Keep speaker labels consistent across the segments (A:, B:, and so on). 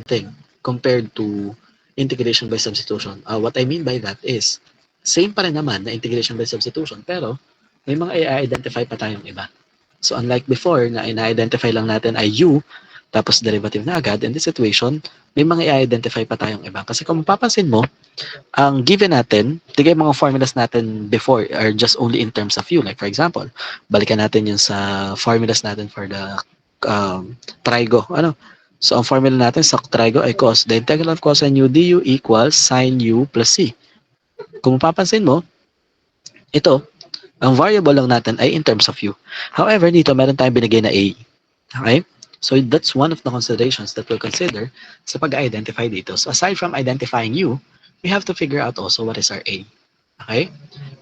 A: thing compared to integration by substitution. What I mean by that is, same pa rin naman na integration by substitution, pero may mga i-identify pa tayong iba. So unlike before na ina-identify lang natin ay u, tapos derivative na agad, in this situation, may mga i-identify pa tayong iba. Kasi kung mapapansin mo, ang given natin, tigay mga formulas natin before are just only in terms of u. Like for example, balikan natin yun sa formulas natin for the trigo. Ano? So ang formula natin sa trigo ay cos. The integral of cosine u du equals sine u plus c. Kung mapapansin mo, ito, ang variable lang natin ay in terms of u. However, dito meron tayong binigay na a. Okay? So that's one of the considerations that we'll consider sa pag-identify dito. So aside from identifying u, we have to figure out also what is our a. Okay?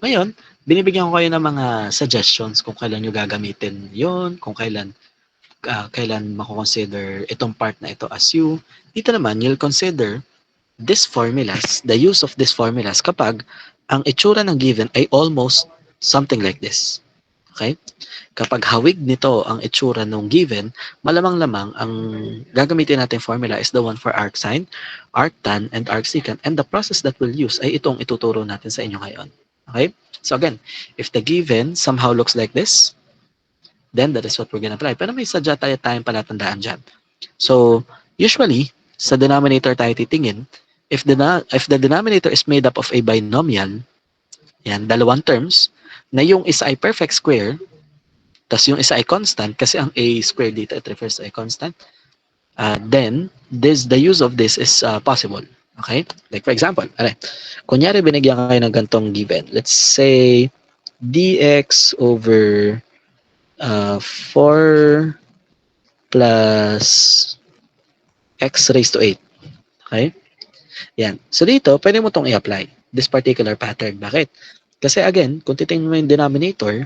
A: Ngayon, binibigyan ko kayo ng mga suggestions kung kailan nyo gagamitin yon, kung kailan mako-consider itong part na ito as u. Dito naman, you'll consider these formulas, the use of these formulas kapag ang itsura ng given ay almost something like this. Okay? Kapag hawig nito ang itsura ng given, malamang-lamang ang gagamitin natin formula is the one for arcsine, arctan, and arcsecant. And the process that we'll use ay itong ituturo natin sa inyo ngayon. Okay? So again, if the given somehow looks like this, then that is what we're gonna apply. Pero may sadya tayong palatandaan dyan. So, usually, sa denominator tayo titingin, if the denominator is made up of a binomial, yan, dalawang terms, na yung isa ay perfect square, tas yung isa ay constant, kasi ang a square dito, it refers to a constant, then the use of this is possible. Okay? Like for example, kunyari binigyan kayo ng gantong given. Let's say dx over 4 plus x raised to 8. Okay? Yan. So dito, pwede mo itong i-apply, this particular pattern. Bakit? Kasi again, kung titingnan mo yung denominator,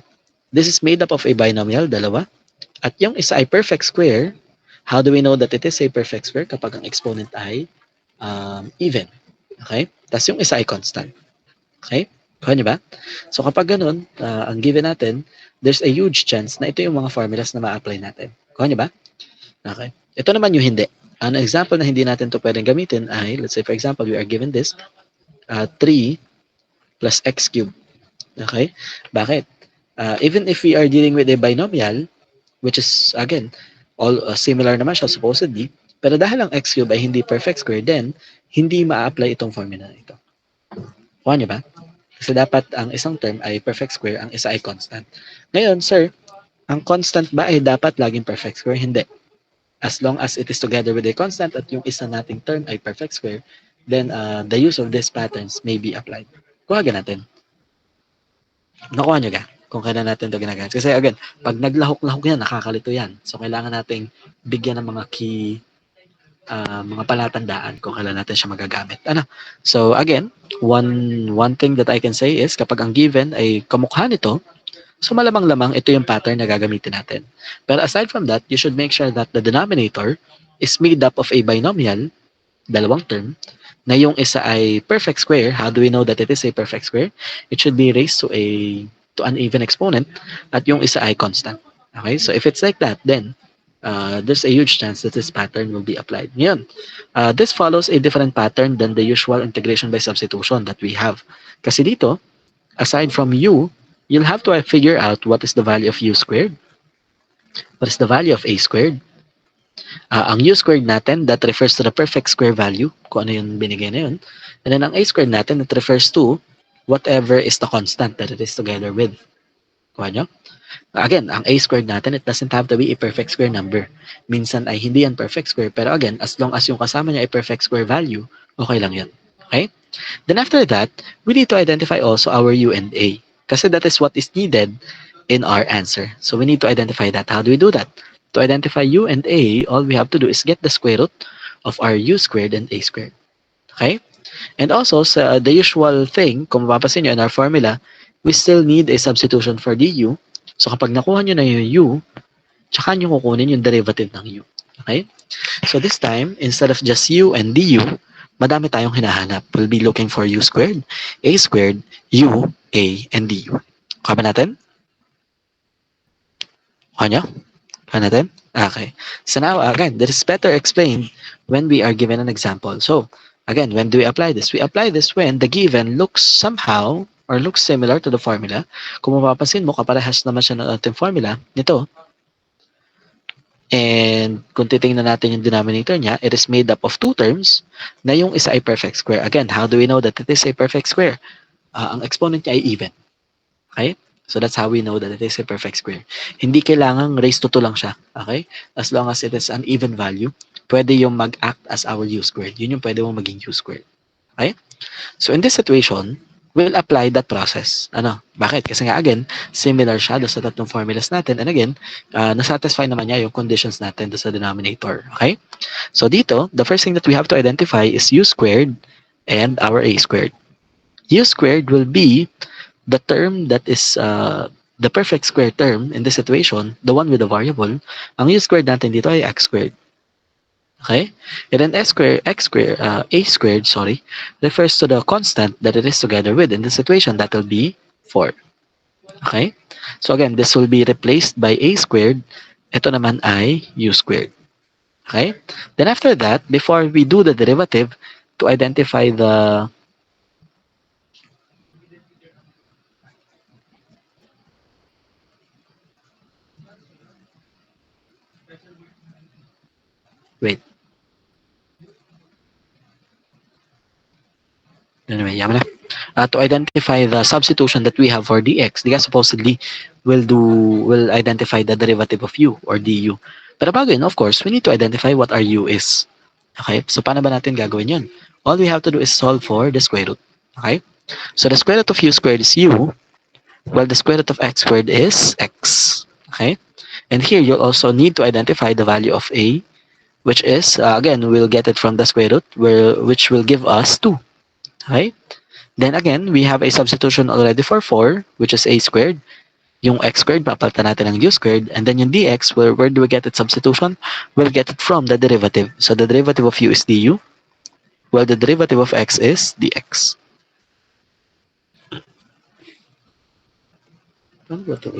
A: this is made up of a binomial, dalawa. At yung isa ay perfect square. How do we know that it is a perfect square? Kapag ang exponent ay even. Okay? Tapos yung isa ay constant. Okay? Kuha niyo ba? So kapag ganun, ang given natin, there's a huge chance na ito yung mga formulas na ma-apply natin. Kuha niyo ba? Okay. Ito naman yung hindi. An example na hindi natin to pwedeng gamitin ay, let's say for example, we are given this 3 plus x cubed. Okay? Bakit? Even if we are dealing with a binomial, which is, again, all similar naman siya supposedly, pero dahil ang x cube ay hindi perfect square, then hindi ma-apply itong formula na ito. Kuha niyo ba? Kasi dapat ang isang term ay perfect square, ang isa ay constant. Ngayon, sir, ang constant ba ay dapat laging perfect square? Hindi. As long as it is together with a constant at yung isa nating term ay perfect square, then the use of these patterns may be applied. Kuha natin. Nakuha nyo ga? Kung kailan natin ito ginagamit. Kasi again, pag naglahok-lahok yan, nakakalito yan. So, kailangan nating bigyan ng mga key, mga palatandaan kung kailan natin siya magagamit. So, again, one thing that I can say is kapag ang given ay kamukha nito, so malamang-lamang ito yung pattern na gagamitin natin. But aside from that, you should make sure that the denominator is made up of a binomial, dalawang term, na yung isa ay perfect square. How do we know that it is a perfect square? It should be raised to an even exponent at yung isa ay constant. Okay? So if it's like that, then there's a huge chance that this pattern will be applied. Ngayon, this follows a different pattern than the usual integration by substitution that we have. Kasi dito, aside from u, you'll have to figure out what is the value of u squared, what is the value of a squared. Ang u squared natin, that refers to the perfect square value, kung ano yung binigay na yun. And then ang a squared natin, that refers to whatever is the constant that it is together with. Kuha nyo? Again, ang a squared natin, it doesn't have to be a perfect square number. Minsan ay hindi yan perfect square, pero again, as long as yung kasama niya ay perfect square value, okay lang yun. Okay? Then after that, we need to identify also our u and a. Kasi that is what is needed in our answer. So we need to identify that. How do we do that? To identify u and a, all we have to do is get the square root of our u squared and a squared. Okay? And also, the usual thing, kung mapapansin nyo in our formula, we still need a substitution for du. So kapag nakuha nyo na yung u, tsaka nyo kukunin yung derivative ng u. Okay? So this time, instead of just u and du, madami tayong hinahanap. We'll be looking for u squared, u, a, and du. Kuha ba natin? Kuha nyo? Kuha natin? Okay. So now, again, this is better explained when we are given an example. So, again, when do we apply this? We apply this when the given looks somehow or looks similar to the formula. Kung mapapansin mo, kaparehas naman siya ng ating formula nito. And kung titingnan natin yung denominator niya, it is made up of two terms na yung isa ay perfect square. Again, how do we know that it is a perfect square? Ang exponent niya ay even. Okay? So that's how we know that it is a perfect square. Hindi kailangang raised to 2 lang siya. Okay? As long as it is an even value, pwede yung mag-act as our u squared. Yun yung pwede mong maging u squared. Okay? So in this situation, we'll apply that process. Ano? Bakit? Kasi nga again, similar siya doon sa tatlong formulas natin. And again, nasatisfy naman niya yung conditions natin doon sa denominator. Okay? So dito, the first thing that we have to identify is u squared and our a squared. U squared will be the term that is the perfect square term in this situation, the one with the variable. Ang u squared natin dito ay x squared. Okay? And then a squared, sorry, refers to the constant that it is together with. In this situation, that will be 4. Okay? So again, this will be replaced by a squared. Ito naman ay u squared. Okay? Then after that, before we do the derivative, to identify the wait. Anyway, yaman na. To identify the substitution that we have for dx, dx supposedly will identify the derivative of u or du. Pero bago yun, of course, we need to identify what our u is. Okay? So paano ba natin gagawin yun? All we have to do is solve for the square root. Okay? So the square root of u squared is u, while the square root of x squared is x. Okay? And here you'll also need to identify the value of a, which is, again, we'll get it from the square root, which will give us 2. Okay? Then again, we have a substitution already for 4, which is a squared. Yung x squared, papalitan natin ng u squared. And then yung dx, where do we get its substitution? We'll get it from the derivative. So the derivative of u is du, while the derivative of x is dx. Ano ba ito?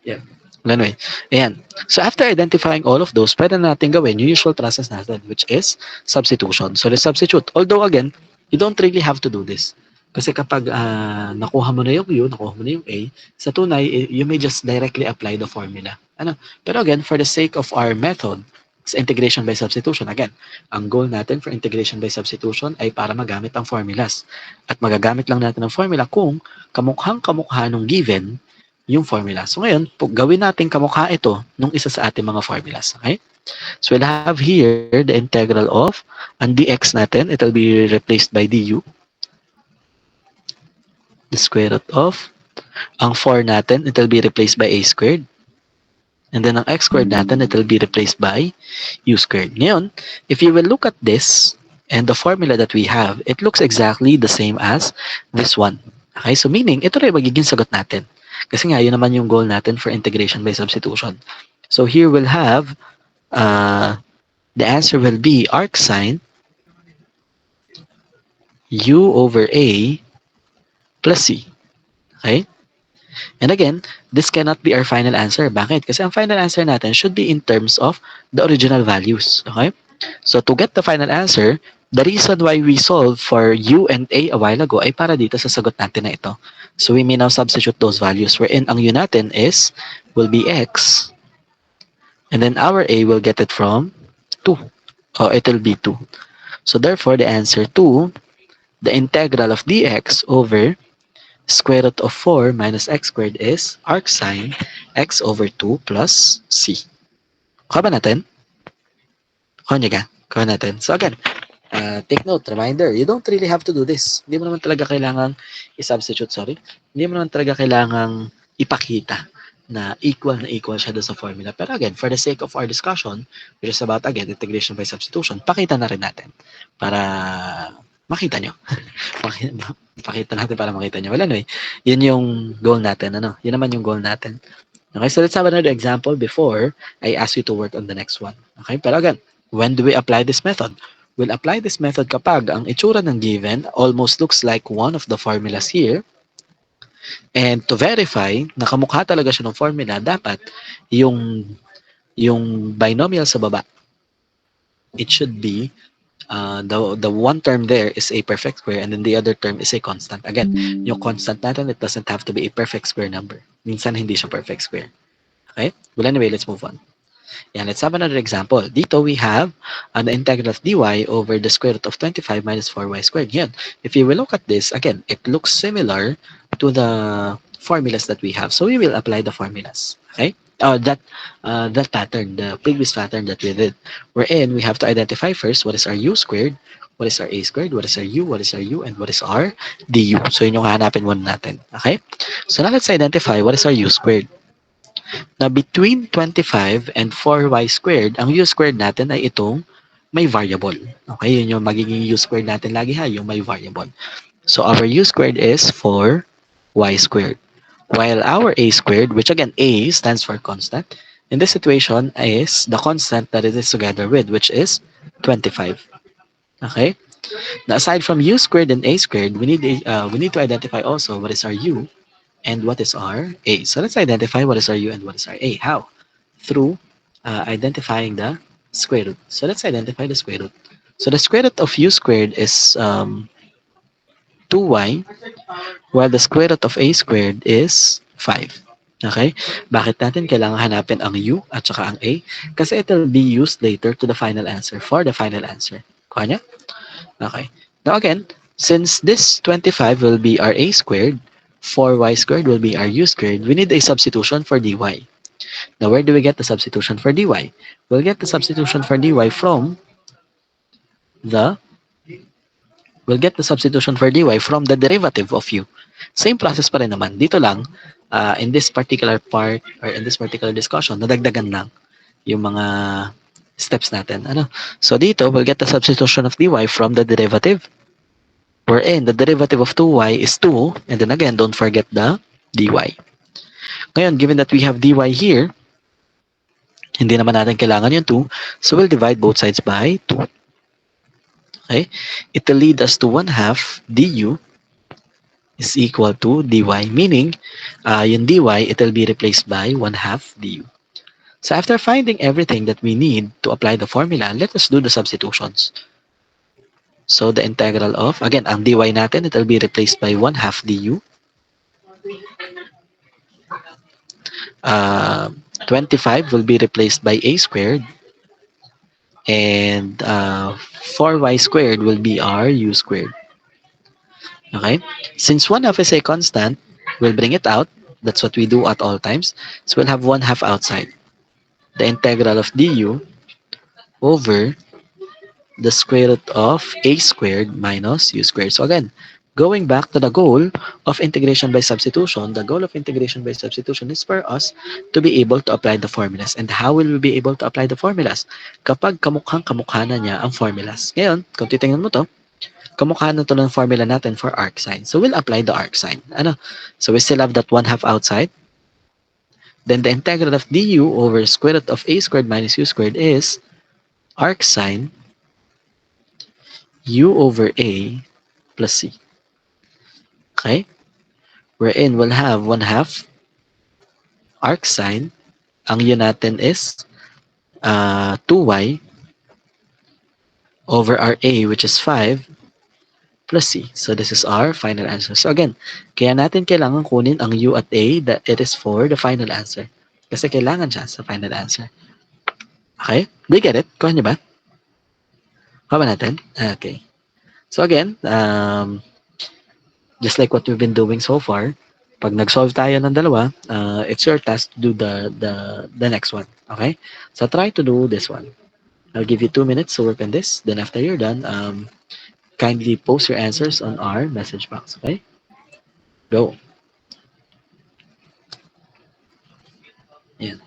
A: Yeah. Anyway, ayan. So after identifying all of those, pwede natin gawin yung usual process natin, which is substitution. So let's substitute. Although again, you don't really have to do this. Kasi kapag nakuha mo na yung u, nakuha mo na yung a, sa tunay, you may just directly apply the formula. Ano? Pero again, for the sake of our method, it's integration by substitution. Again, ang goal natin for integration by substitution ay para magamit ang formulas. At magagamit lang natin ang formula kung kamukhang-kamukha nung given yung formula. So ngayon, gawin natin kamukha ito nung isa sa ating mga formulas. Okay? So we'll have here the integral of ang dx natin. It will be replaced by du. The square root of ang 4 natin, it will be replaced by a squared. And then ang x squared natin, it will be replaced by u squared. Ngayon, if you will look at this and the formula that we have, it looks exactly the same as this one. Okay? So meaning, ito rin magiging sagot natin. Kasi nga, yun naman yung goal natin for integration by substitution. So here we'll have, the answer will be arc sine u over a plus c. Okay? And again, this cannot be our final answer. Bakit? Kasi ang final answer natin should be in terms of the original values. Okay? So to get the final answer, the reason why we solved for u and a while ago ay para dito sa sagot natin na ito. So we may now substitute those values wherein ang u natin will be x, and then our a will get it from 2. Or it will be 2. So therefore, the answer to the integral of dx over square root of 4 minus x squared is arc sine x over 2 plus c. Kuha ba natin? Kuha niya ka? Kuha natin. So again, take note, reminder, you don't really have to do this. Hindi mo naman talaga kailangang i-substitute, Hindi mo naman talaga kailangang ipakita na equal siya doon sa formula. Pero again, for the sake of our discussion, which is about, again, integration by substitution, pakita na rin natin para makita nyo. Pakita natin para makita nyo. Well, anyway, yun yung goal natin. Yun naman yung goal natin. Okay, so let's have another example before I ask you to work on the next one. Okay, pero again, when do we apply this method? We'll apply this method kapag ang itsura ng given almost looks like one of the formulas here. And to verify na kamukha talaga siya ng formula, dapat yung yung binomial sa baba, it should be the one term there is a perfect square and then the other term is a constant. Again, yung constant natin, it doesn't have to be a perfect square number. Minsan hindi siya perfect square. Okay? Well, anyway, let's move on. Yeah, let's have another example. Dito we have an integral of dy over the square root of 25 minus 4y squared. Yan. If you will look at this, again, it looks similar to the formulas that we have. So we will apply the formulas. Okay? That pattern, the previous pattern that we did. Wherein we have to identify first what is our u squared, what is our a squared, what is our u, what is our u, and what is our du. So yun yung hahanapin muna natin. Okay? So now let's identify what is our u squared. Na between 25 and 4y squared, ang u squared natin ay itong may variable. Okay, yun yung magiging u squared natin lagi ha, yung may variable. So our u squared is 4y squared. While our a squared, which again, a stands for constant, in this situation is the constant that it is together with, which is 25. Okay? Now, aside from u squared and a squared, we need to identify also what is our u and what is our a. So let's identify what is our u and what is our a. How? Through identifying the square root. So let's identify the square root. So the square root of u squared is 2y, while the square root of a squared is 5. Okay? Bakit natin kailangan hanapin ang u at saka ang a? Kasi it will be used later to the final answer, for the final answer. Kuha niya? Okay. Now again, since this 25 will be our a squared, 4y squared will be our u squared, we need a substitution for dy. Now where do we get the substitution for dy? We'll get the substitution for dy from the the derivative of u. Same process pa rin naman. Dito lang, in this particular part or in this particular discussion, nadagdagan lang yung mga steps natin. Ano? So dito, we'll get the substitution of dy from the derivative, wherein the derivative of 2y is 2, and then again, don't forget the dy. Ngayon, given that we have dy here, hindi naman natin kailangan yung 2, so we'll divide both sides by 2. Okay? It will lead us to 1/2 du is equal to dy, meaning yung dy, it will be replaced by 1/2 du. So after finding everything that we need to apply the formula, let us do the substitutions. So the integral of, again, ang dy natin, it will be replaced by 1/2 du. 25 will be replaced by a squared, and 4y squared will be our u squared. Okay? Since 1/2 is a constant, we'll bring it out. That's what we do at all times. So we'll have 1/2 outside. The integral of du over the square root of a squared minus u squared. So again, going back to the goal of integration by substitution, the goal of integration by substitution is for us to be able to apply the formulas. And how will we be able to apply the formulas? Kapag kamukhang-kamukha na niya ang formulas. Ngayon, kung titingnan mo to, kamukha na to ng formula natin for arc sign. So we'll apply the arc sign. Ano? So we still have that 1/2 outside. Then the integral of du over square root of a squared minus u squared is arc sign u over a plus c. Okay? Wherein we'll have 1/2 arc sign. Ang u natin is 2y over our a, which is 5, plus c. So this is our final answer. So again, kaya natin kailangan kunin ang u at a that it is for the final answer. Kasi kailangan siya sa final answer. Okay? Do you get it? Kuha niyo ba? Kuha ba natin? Okay. So again, just like what we've been doing so far, pag nag-solve tayo ng dalawa, it's your task to do the next one. Okay? So try to do this one. I'll give you 2 minutes to work on this. Then after you're done, kindly post your answers on our message box. Okay? Go. Yan.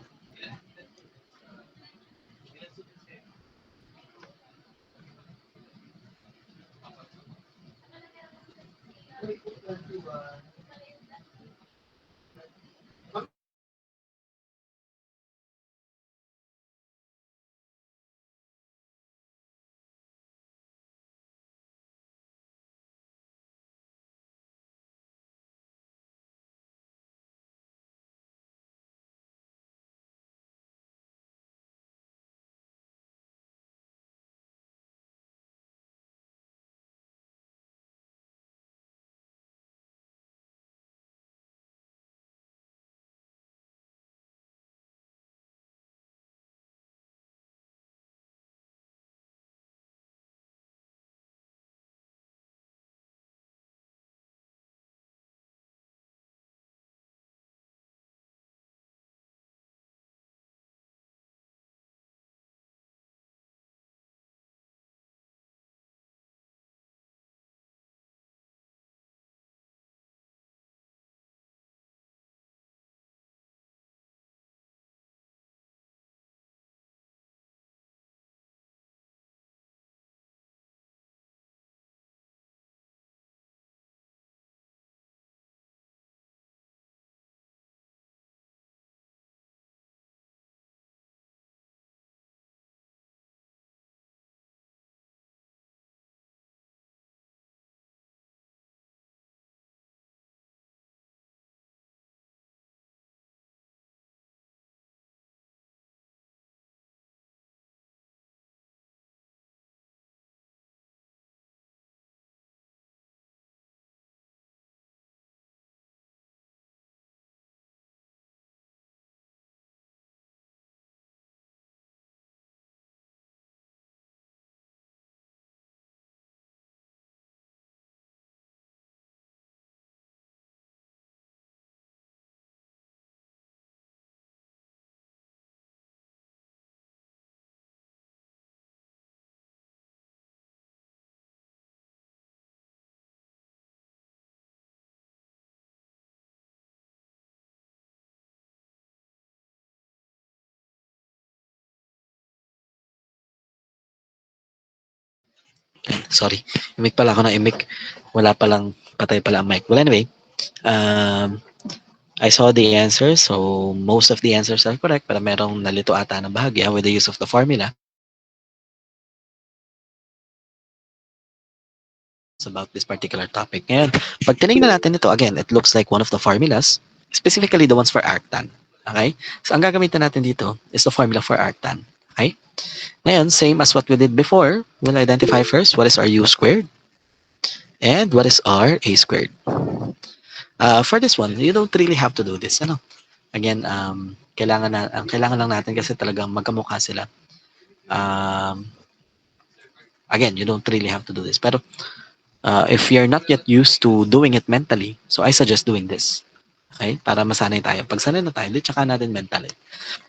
A: Sorry, imik pala ako ng imik. Wala palang patay pala ang mic. Well, anyway, um, I saw the answers, so most of the answers are correct, pero merong nalito ata ng bahagya with the use of the formula. It's about this particular topic. Ngayon, pag tinignan natin ito, again, it looks like one of the formulas, specifically the ones for arctan. Okay? So, ang gagamitin natin dito is the formula for arctan. Okay? Ngayon, same as what we did before, we'll identify first what is our u squared and what is our a squared. For this one, you don't really have to do this. Ano? Again, kailangan lang natin kasi talagang magkamukha sila. Again, you don't really have to do this. Pero if you're not yet used to doing it mentally, so I suggest doing this. Okay? Para masanay tayo. Pag sanay na tayo, di tsaka natin mentally.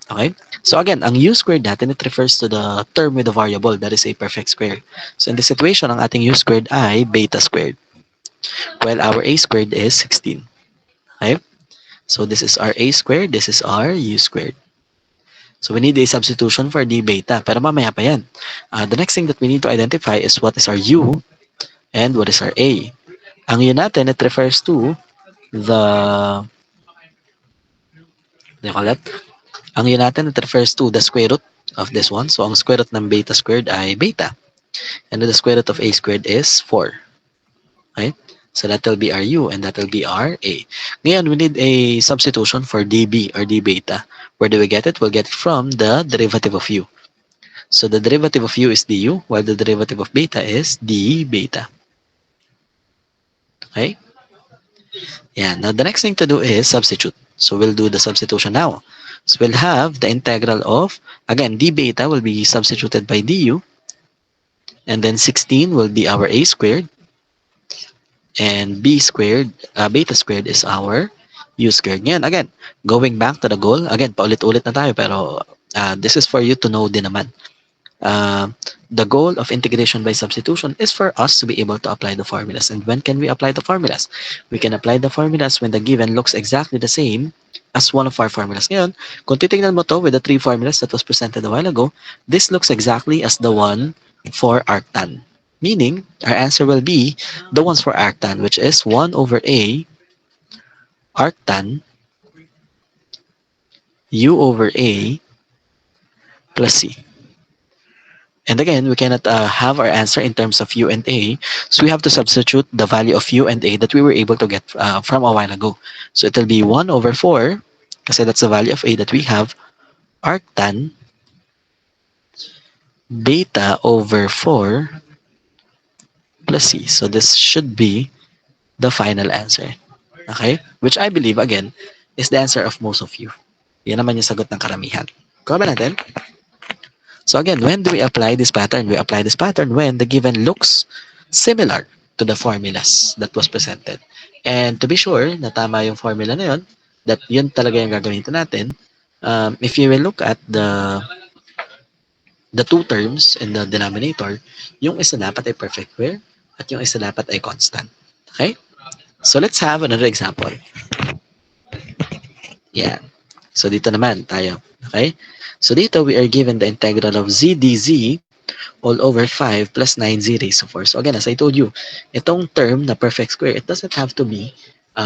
A: Okay? So again, ang u squared natin, it refers to the term with the variable that is a perfect square. So in this situation, ang ating u squared ay beta squared. While our a squared is 16. Okay? So this is our a squared, this is our u squared. So we need a substitution for d beta. Pero mamaya pa yan. The next thing that we need to identify is what is our u and what is our a. Ang u natin, it refers to the... What do you call that? Ang u natin, it refers to the square root of this one. So ang square root ng beta squared ay beta. And the square root of a squared is 4. Okay? So that will be our u and that will be our a. Ngayon, we need a substitution for db or d beta. Where do we get it? We'll get it from the derivative of u. So the derivative of u is du, while the derivative of beta is d beta. Okay? Yeah, now the next thing to do is substitute. So we'll do the substitution now. So we'll have the integral of, again, d beta will be substituted by du, and then 16 will be our a squared, and b squared, beta squared is our u squared. Ngayon, again, going back to the goal, again, paulit-ulit na tayo, pero this is for you to know din naman. The goal of integration by substitution is for us to be able to apply the formulas. And when can we apply the formulas? We can apply the formulas when the given looks exactly the same as one of our formulas. Ngayon, kung titignan mo to with the 3 formulas that was presented a while ago, this looks exactly as the one for arctan. Meaning, our answer will be the ones for arctan, which is 1 over a arctan u over a plus c. And again, we cannot have our answer in terms of u and a, so we have to substitute the value of u and a that we were able to get from a while ago. So it will be 1 over 4, kasi that's the value of a that we have, arctan beta over 4 plus c. So this should be the final answer. Okay? Which I believe, again, is the answer of most of you. Yan naman yung sagot ng karamihan. Kuha ba natin? So again, when do we apply this pattern? We apply this pattern when the given looks similar to the formulas that was presented. And to be sure na tama yung formula na yun, that yun talaga yung gagamitin natin, if you will look at the two terms in the denominator, yung isa dapat ay perfect square at yung isa dapat ay constant. Okay? So let's have another example. Yeah. So dito naman tayo. Okay? So dito we are given the integral of z dz all over 5 plus 9z raised to 4. So again, as I told you, itong term na perfect square, it doesn't have to be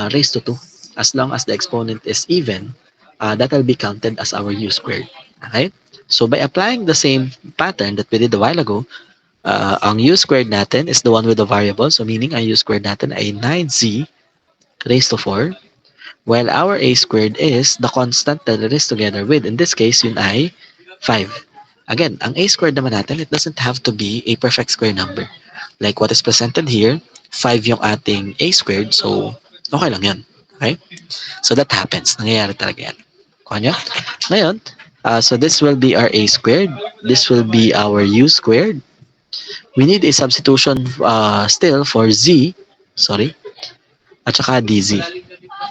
A: raised to 2. As long as the exponent is even, that will be counted as our u squared. Okay? So by applying the same pattern that we did a while ago, ang u squared natin is the one with the variable. So meaning ang u squared natin ay 9z raised to 4. While our a squared is the constant that it is together with. In this case, yun ay 5. Again, ang a squared naman natin, it doesn't have to be a perfect square number. Like what is presented here, 5 yung ating a squared, so okay lang yun. Okay? So that happens. Nangyayari talaga yan. Kuha nyo? Ngayon, so this will be our a squared. This will be our u squared. We need a substitution still for z, at saka dz.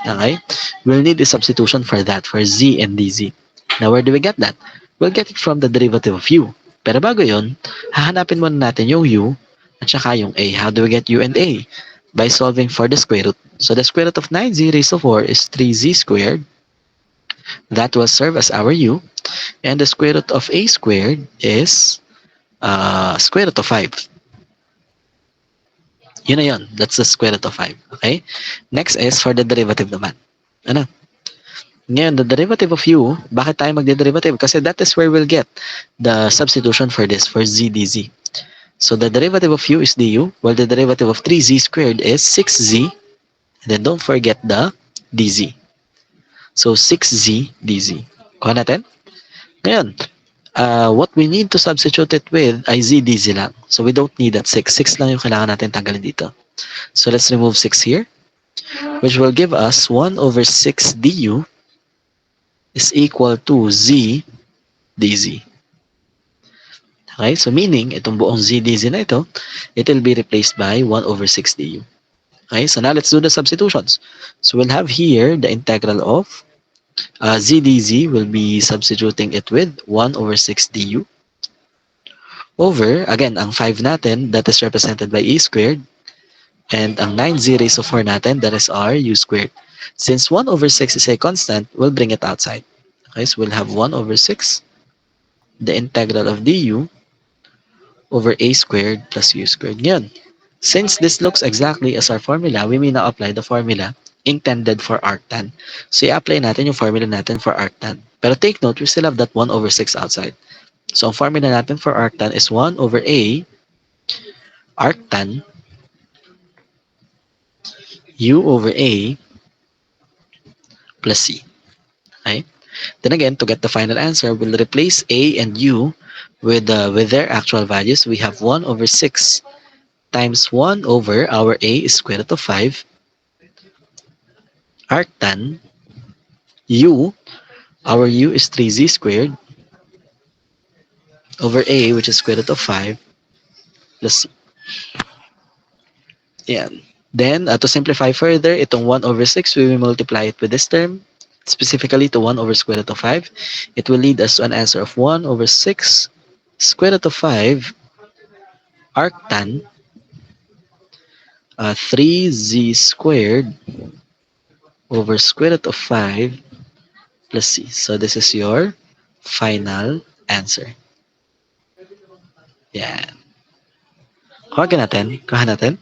A: Okay? We'll need a substitution for that, for z and dz. Now, where do we get that? We'll get it from the derivative of u. Pero bago yun, hahanapin muna natin yung u at saka yung a. How do we get u and a? By solving for the square root. So the square root of 9z raised to 4 is 3z squared. That will serve as our u. And the square root of a squared is square root of 5. Yun na yun. That's the square root of 5. Okay? Next is for the derivative naman. Ano? Ngayon, the derivative of u, bakit tayo magde-derivative? Kasi that is where we'll get the substitution for this, for z dz. So the derivative of u is du, while the derivative of 3z squared is 6z, and then don't forget the dz. So 6z dz. Kuha natin? Ngayon, what we need to substitute it with ay z dz lang. So we don't need that 6. 6 lang yung kailangan natin tanggalin dito. So let's remove 6 here, which will give us 1 over 6 du is equal to z dz. Okay, so meaning, itong buong z dz na ito, it will be replaced by 1 over 6 du. Okay, so now let's do the substitutions. So we'll have here the integral of z dz, will be substituting it with 1 over 6 du over, again, ang 5 natin, that is represented by e squared, and ang 9z raised to 4 natin, that is r u squared. Since 1 over 6 is a constant, we'll bring it outside. Okay, so we'll have 1 over 6, the integral of du over a squared plus u squared. Ngayon, since this looks exactly as our formula, we may now apply the formula intended for arctan. So, i-apply natin yung formula natin for arctan. Pero take note, we still have that 1 over 6 outside. So, ang formula natin for arctan is 1 over a arctan u over a plus c. Okay? Then again, to get the final answer, we'll replace a and u with their actual values. We have 1 over 6 times 1 over our a is square root of 5 arctan u, our u is 3z squared over a, which is square root of 5 plus c. Yan. Then, to simplify further, itong 1 over 6, we will multiply it with this term, specifically to 1 over square root of 5. It will lead us to an answer of 1 over 6 square root of 5 arctan 3z squared over square root of 5 plus c. So, this is your final answer. Yan. Kuha natin. Kuha natin.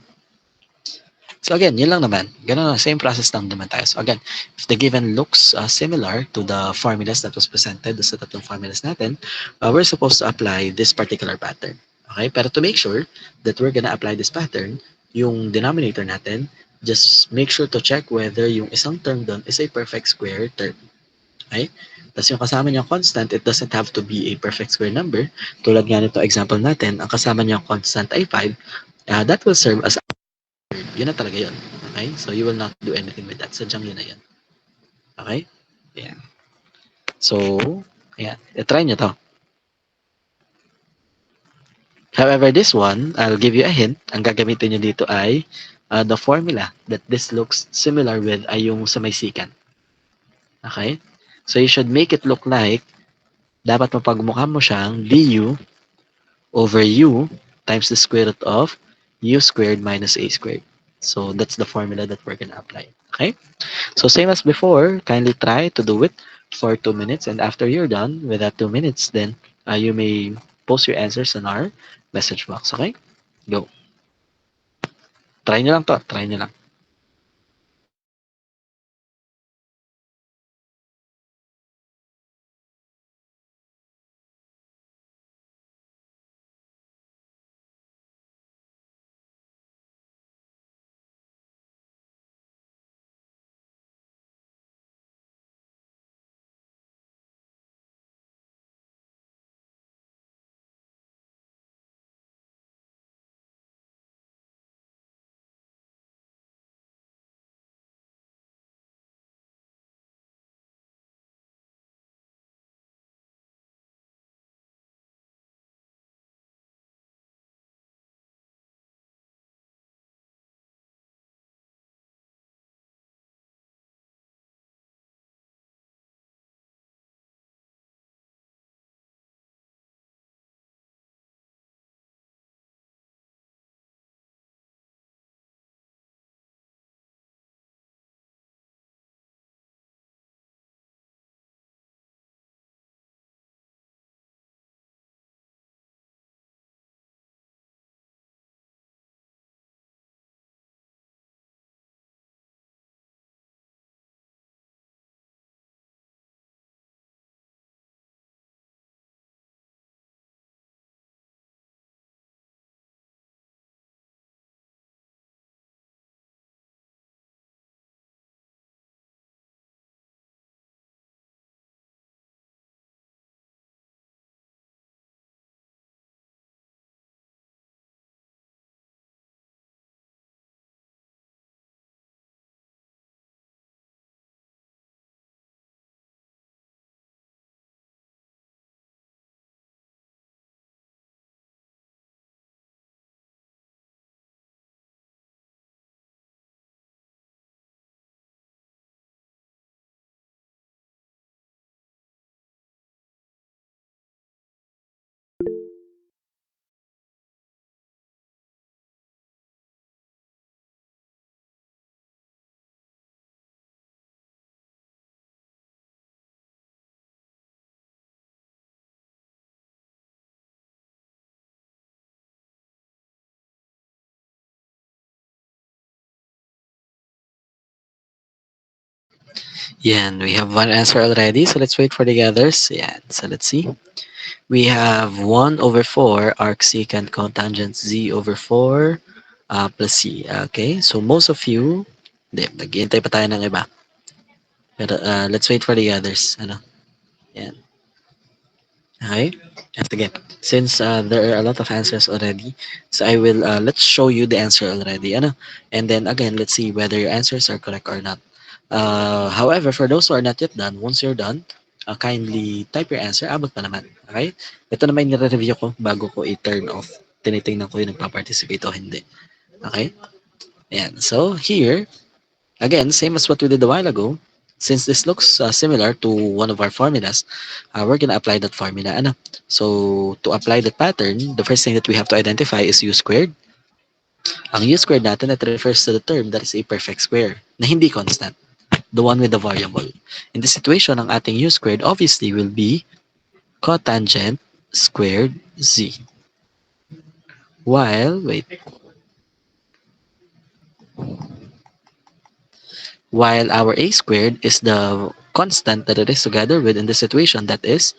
A: So again, yun lang naman. Ganun lang, same process lang naman tayo. So again, if the given looks similar to the formulas that was presented, sa tatlong formulas natin, we're supposed to apply this particular pattern. Okay? Pero to make sure that we're gonna apply this pattern, yung denominator natin, just make sure to check whether yung isang term doon is a perfect square term. Okay? Tapos yung kasama niyang constant, it doesn't have to be a perfect square number. Tulad nga nito example natin, ang kasama niyang constant ay 5. That will serve as yun na talaga yun. Okay? So, you will not do anything with that. Sadyang yun na yun. Okay? Ayan. So, ayan. I-try nyo to. However, this one, I'll give you a hint. Ang gagamitin nyo dito ay the formula that this looks similar with ay yung sa may secant. Okay? So, you should make it look like dapat mapagmukha mo siyang du over u times the square root of u squared minus a squared. So, that's the formula that we're gonna apply. Okay? So same as before, kindly try to do it for 2 minutes, and after you're done with that 2 minutes, then you may post your answers in our message box. Okay? Go. Try nyo lang to. Try nyo lang. Yeah, and we have one answer already, so let's wait for the others. Yeah, so let's see. We have 1 over 4 arcsecant cotangent z over 4 plus c. Okay, so most of you, hindi, nag-iintay pa tayo ng iba. Pero let's wait for the others. Ano? Yan. Okay? And again, since there are a lot of answers already, so I will, let's show you the answer already. Ano? And then again, let's see whether your answers are correct or not. However, for those who are not yet done, once you're done, kindly type your answer. Abot pa naman. Okay? Ito naman yung nire-review ko bago ko i-turn off. Tinitingnan ko yung nagpa-participate o hindi. Okay? Ayan. So, here, again, same as what we did a while ago, since this looks similar to one of our formulas, we're gonna apply that formula. Ano? So, to apply that pattern, the first thing that we have to identify is u squared. Ang u squared natin, that refers to the term that is a perfect square, na hindi constant, the one with the variable. In this situation, ang ating u squared obviously will be cotangent squared z. While our a squared is the constant that it is together with in this situation, that is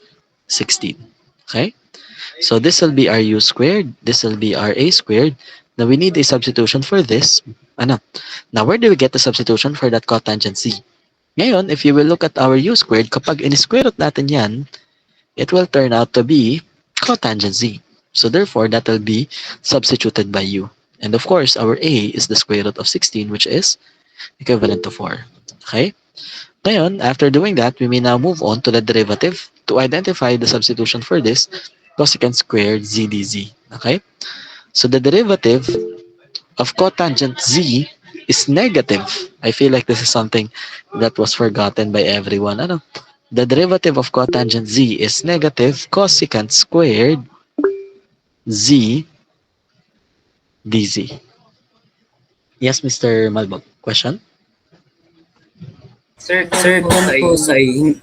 A: 16. Okay? So this will be our u squared, this will be our a squared. Now we need a substitution for this. Ano? Now where do we get the substitution for that cotangent z? Ngayon, if you will look at our u squared, kapag in-square root natin yan, it will turn out to be cotangent z. So therefore, that will be substituted by u. And of course, our a is the square root of 16, which is equivalent to 4. Okay? Ngayon, after doing that, we may now move on to the derivative to identify the substitution for this cosecant squared z dz. Okay? So the derivative of cotangent z is negative. I feel like this is something that was forgotten by everyone. Ano? The derivative of cotangent z is negative cosecant squared z dz. Yes, Mr. Malbog. Question?
B: Sir,
C: Sir, kung po sa
B: hindi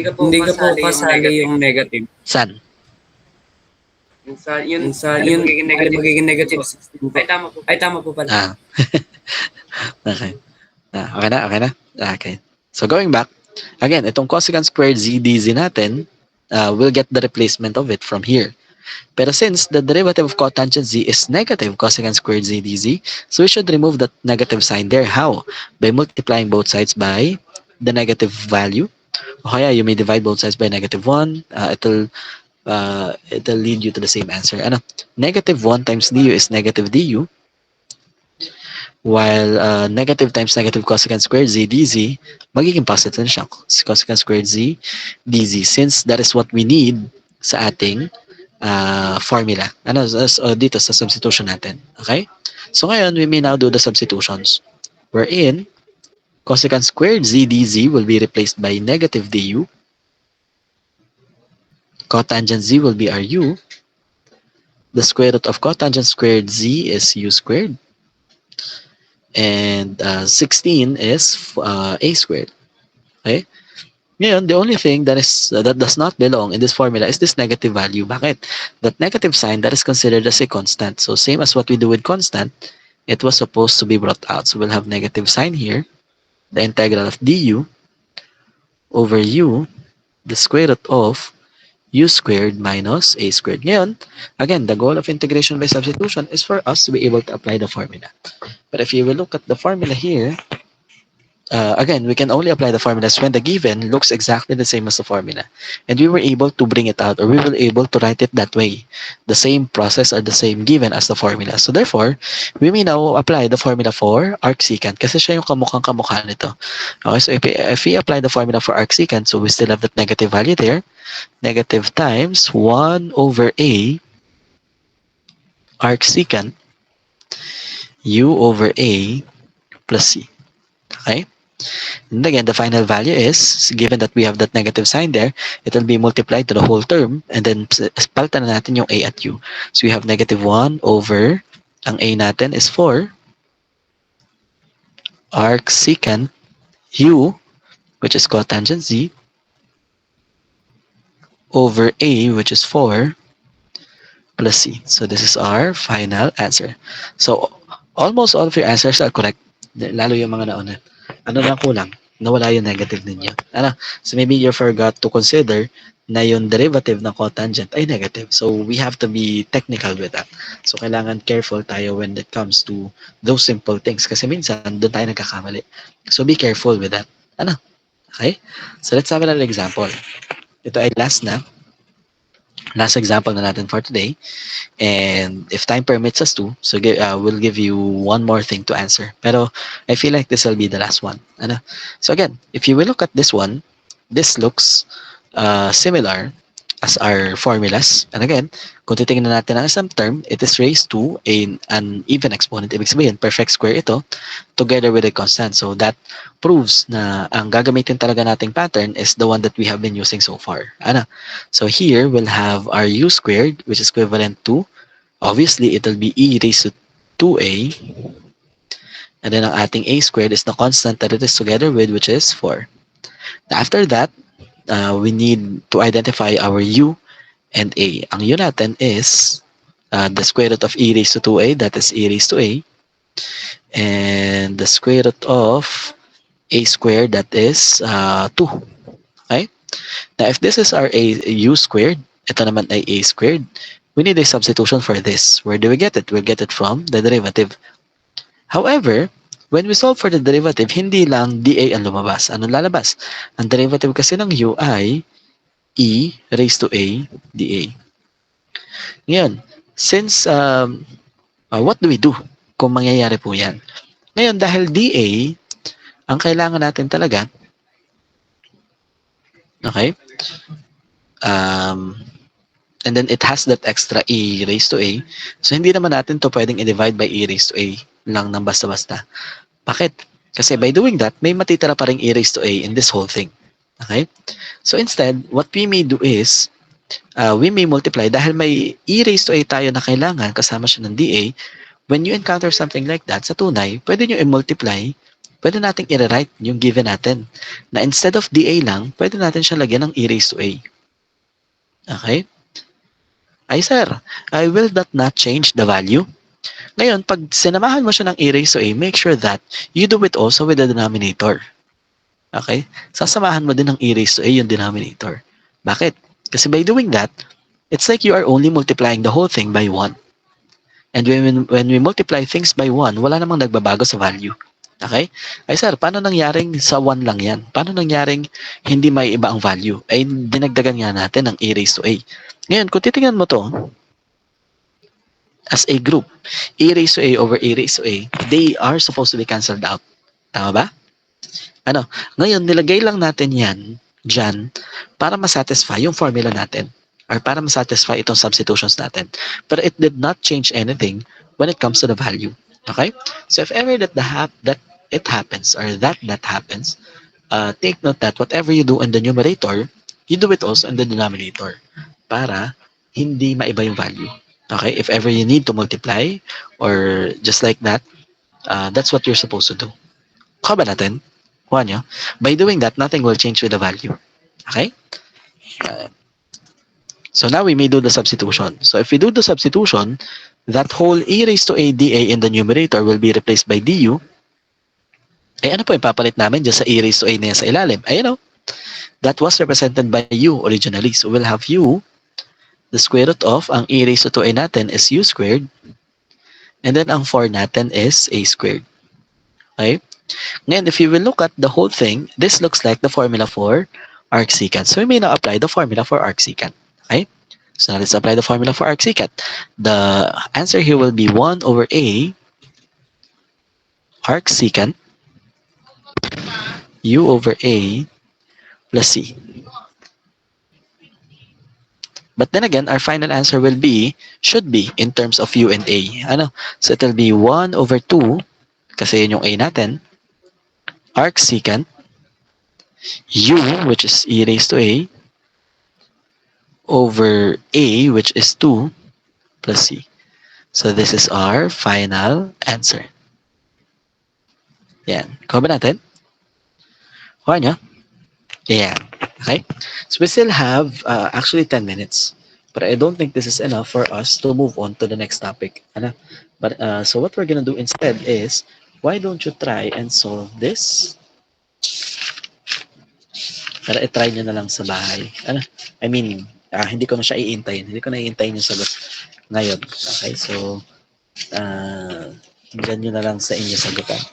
B: ka po
C: kasali yung negative.
A: San?
B: Yun,
C: Yun,
B: magiging negative.
C: negative 16 po.
B: Ay, tama po pala.
A: Ah. Okay. Okay na, okay na? Okay. So going back, again, itong cosecant squared z dz natin, we'll get the replacement of it from here. Pero since the derivative of cotangent z is negative cosecant squared z dz, so we should remove that negative sign there. How? By multiplying both sides by the negative value. O kaya you may divide both sides by negative 1. It'll lead you to the same answer. Ano? Negative 1 times du is negative du, while negative times negative cosecant squared z dz, magiging positive siya, cosecant squared z dz, since that is what we need sa ating formula. Ano, dito sa substitution natin. Okay? So ngayon, we may now do the substitutions. Wherein, cosecant squared z dz will be replaced by negative du. Cotangent z will be our u. The square root of cotangent squared z is u squared. And 16 is a squared. Okay? Ngayon, the only thing that does not belong in this formula is this negative value. Bakit? That negative sign, that is considered as a constant. So same as what we do with constant, it was supposed to be brought out. So we'll have negative sign here. The integral of du over u, the square root of u squared minus a squared. Ngayon, again, the goal of integration by substitution is for us to be able to apply the formula. But if you will look at the formula here, again, we can only apply the formulas when the given looks exactly the same as the formula. And we were able to bring it out, or we were able to write it that way. The same process or the same given as the formula. So therefore, we may now apply the formula for arcsecant kasi siya yung kamukhang-kamukha nito. Okay, so if we apply the formula for arcsecant, so we still have that negative value there. Negative times 1 over a arcsecant u over a plus c. Okay? And again, the final value is, given that we have that negative sign there, it will be multiplied to the whole term, and then palitan na natin yung a at u. So we have negative 1 over, ang a natin is 4, arcsecant u, which is cotangent z, over a, which is 4, plus c. So this is our final answer. So almost all of your answers are correct, lalo yung mga nauna. Ano lang kulang? nawala yung negative ninyo. Ano? So maybe you forgot to consider na yung derivative ng cotangent ay negative. So we have to be technical with that. So kailangan careful tayo when it comes to those simple things kasi minsan doon tayo nagkakamali. So be careful with that. Ano? Okay? So let's have another example. Ito ay last example na natin for today. And if time permits us to, so we'll give you one more thing to answer. Pero I feel like this will be the last one. Ano? So again, if you will look at this one, this looks similar as our formulas. And again, kung titingnan natin ang isang term, it is raised to an even exponent. Ibig sabihin, perfect square ito together with a constant. So that proves na ang gagamitin talaga nating pattern is the one that we have been using so far. Ano? So here, we'll have our u squared, which is equivalent to, obviously, it will be e raised to 2a. And then ang ating a squared is the constant that it is together with, which is 4. After that, we need to identify our u and a. Ang u natin is the square root of e raised to 2a, that is e raised to a. And the square root of a squared, that is 2. Okay? Now, if this is our u squared, ito naman ay a squared, we need a substitution for this. Where do we get it? We'll get it from the derivative. However, when we solve for the derivative, hindi lang dA ang lumabas. Anong lalabas? Ang derivative kasi ng u ay e raised to a dA. Ngayon, since, what do we do kung mangyayari po yan? Ngayon, dahil dA, ang kailangan natin talaga, okay, and then it has that extra e raised to a, so hindi naman natin to pwedeng i-divide by e raised to a lang ng basta-basta. Bakit? Kasi by doing that, may matitira pa ring e raised to a in this whole thing. Okay? So instead, what we may do is, we may multiply dahil may e raised to a tayo na kailangan kasama siya ng dA. When you encounter something like that sa tunay, pwede nyo i-multiply, pwede nating i-rewrite yung given natin. Na instead of dA lang, pwede natin siya lagyan ng e raised to a. Okay? Ay sir, will that not change the value? Ngayon, pag sinamahan mo siya ng e raised to a, make sure that you do it also with the denominator. Okay? Sasamahan mo din ng e raised to a yung denominator. Bakit? Kasi by doing that, it's like you are only multiplying the whole thing by 1. And when we multiply things by 1, wala namang nagbabago sa value. Okay? Ay sir, paano nangyaring sa 1 lang yan? Paano nangyaring hindi may iba ang value? Ay dinagdagan nga natin ng e raised to a. Ngayon, kung titingnan mo to, as a group, e raised to a over e raised to a, they are supposed to be cancelled out. Tama ba? Ano? Ngayon, nilagay lang natin yan dyan para masatisfy yung formula natin or para masatisfy itong substitutions natin. But it did not change anything when it comes to the value. Okay? So if ever that it happens or that happens, take note that whatever you do in the numerator, you do it also in the denominator para hindi maiba yung value. Okay, if ever you need to multiply or just like that, that's what you're supposed to do. Kuha ba natin? Kuha nyo? By doing that, nothing will change with the value. Okay? So now we may do the substitution. So if we do the substitution, that whole e raised to a dA in the numerator will be replaced by du. Eh ano po yung papalit namin dyan sa e raised to a na yan sa ilalim? Ayun o. That was represented by u originally. So we'll have u. The square root of ang e raised to 2a natin is u squared. And then ang 4 natin is a squared. Okay? Ngayon, if you will look at the whole thing, this looks like the formula for arcsecant. So we may now apply the formula for arcsecant. Okay? So now let's apply the formula for arcsecant. The answer here will be 1 over a arcsecant u over a plus c. But then again, our final answer should be in terms of u and a. Ano? So it will be 1 over 2, kasi yun yung a natin, arcsecant, u, which is e raised to a, over a, which is 2, plus c. So this is our final answer. Yan. Kuha ba natin? Kuha nyo? Yan. Okay? So we still have actually 10 minutes. But I don't think this is enough for us to move on to the next topic. But so what we're gonna do instead is, why don't you try and solve this Pero i-try nyo na lang sa bahay. Ano? I mean, hindi ko na siya iintayin. Hindi ko na iintayin yung sagot ngayon. Okay, so, dyan nyo na lang sa inyo sagutan.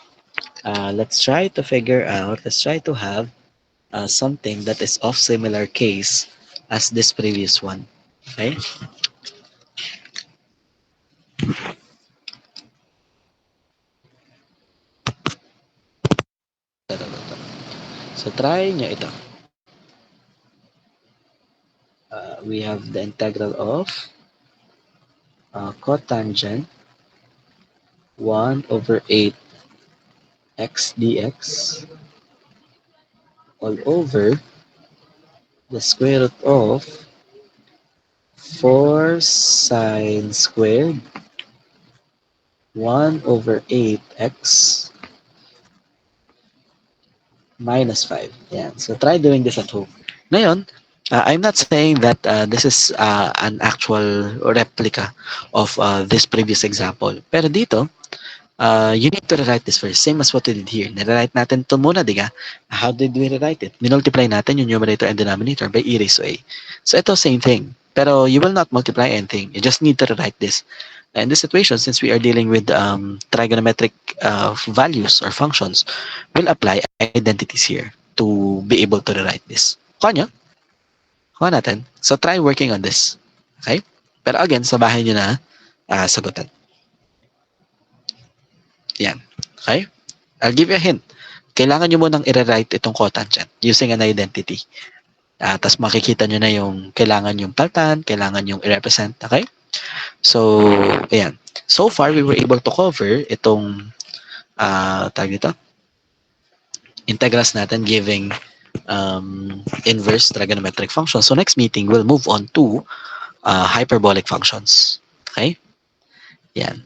A: Let's try to figure out, let's try to have something that is of similar case as this previous one. Okay? So, try nyo ito. We have the integral of cotangent 1 over 8 x dx all over the square root of 4 sine squared 1 over 8x minus 5. Yan. So, try doing this at home. Ngayon, I'm not saying that this is an actual replica of this previous example. Pero dito, you need to rewrite this first. Same as what we did here. Nirewrite natin ito muna, di ka? How did we rewrite it? Minultiply natin yung numerator and denominator by e raised to a. So, ito, same thing. Pero you will not multiply anything. You just need to rewrite this. In this situation, since we are dealing with trigonometric values or functions, we'll apply identities here to be able to rewrite this. Kuha nyo? Kuha natin. So, try working on this. Okay? Pero again, sa bahay nyo na sagutan. Yan. Okay? I'll give you a hint. Kailangan nyo munang i-rewrite itong cotangent using an identity. Tapos makikita nyo na yung kailangan yung paltan, kailangan yung i-represent. Okay? So, ayan. So far, we were able to cover itong tawag dito, integrals natin giving inverse trigonometric functions. So next meeting, we'll move on to hyperbolic functions. Okay? Yan.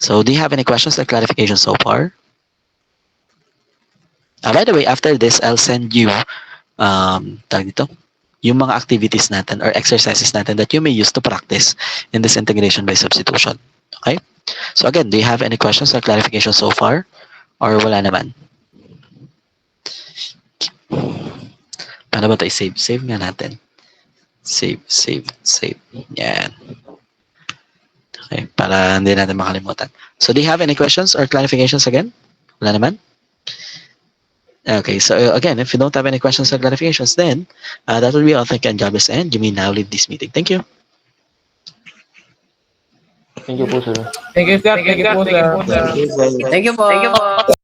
A: So do you have any questions or clarifications so far? By the way, after this, I'll send you tawag dito, yung mga activities natin or exercises natin that you may use to practice in this integration by substitution. Okay? So again, do you have any questions or clarifications so far? Or wala naman? Paano ba ito i-save? Save nga natin. Save. Yan. Okay, para hindi natin makalimutan. So do you have any questions or clarifications again? Wala naman? Okay, so again, if you don't have any questions or clarifications, then that will be all. Thank you, and God bless. And you may now leave this meeting. Thank you.
D: Thank you po, sir.
E: Thank you, sir. Thank you po, sir.
B: Thank you po.